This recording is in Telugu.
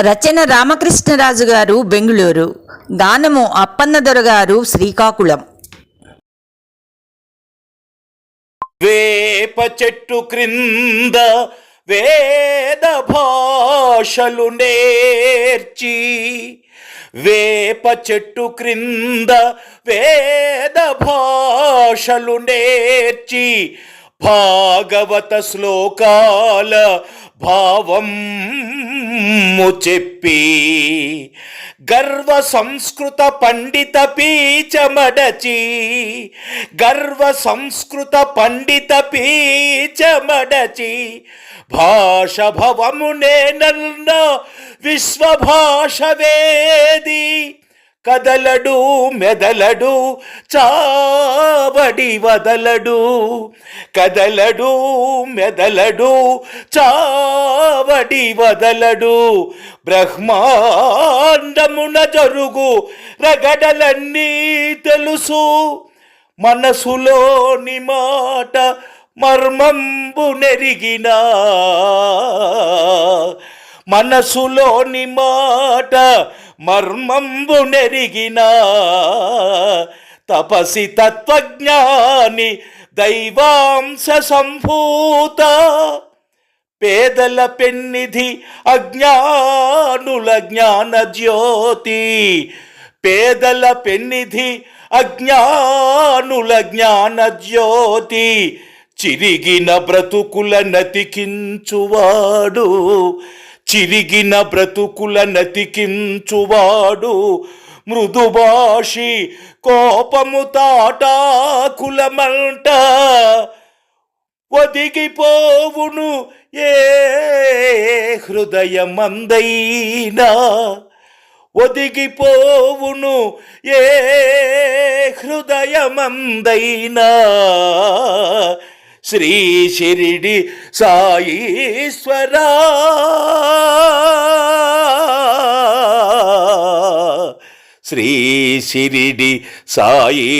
రచన రామకృష్ణరాజు గారు, బెంగుళూరు. గానము అప్పన్నదొర గారు, శ్రీకాకుళం. వేప చెట్టు క్రింద వేద భాషలు నేర్చి, వేప చెట్టు క్రింద వేద భాషలు నేర్చి, భాగవత శ్లోకాల భావం చెప్పి, గర్వ సంస్కృత పండిత పీచమడచి, గర్వ సంస్కృత పండిత పీచమడచి, భాష భవమునే నన్న విశ్వభాష వేది, కదలడు మెదలడు చావడి వదలడు, కదలడు మెదలడు చావడి వదలడు, బ్రహ్మాండమున జరుగు రగడలన్నీ తెలుసు, మనసులోని మాట మర్మంబు నెరిగిన, మనసులోని మాట మర్మంబు నెరిగిన, తపసి తత్వజ్ఞాని దైవాంశ సంభూత, పేదల పెన్నిధి అజ్ఞానుల జ్ఞాన జ్యోతి, పేదల పెన్నిధి అజ్ఞానుల జ్ఞాన జ్యోతి, చిరిగిన బ్రతుకుల నతికించువాడు, చిరిగిన బ్రతుకుల నతికించువాడు, మృదుభాషి కోపము తాటాకులమంట, ఒదిగిపోవును ఏ హృదయమందైనా, ఒదిగిపోవును ఏ హృదయమందైనా, శ్రీ షిరిడి సాయీశ్వరా, శ్రీ షిరిడి సాయీశ్వరా.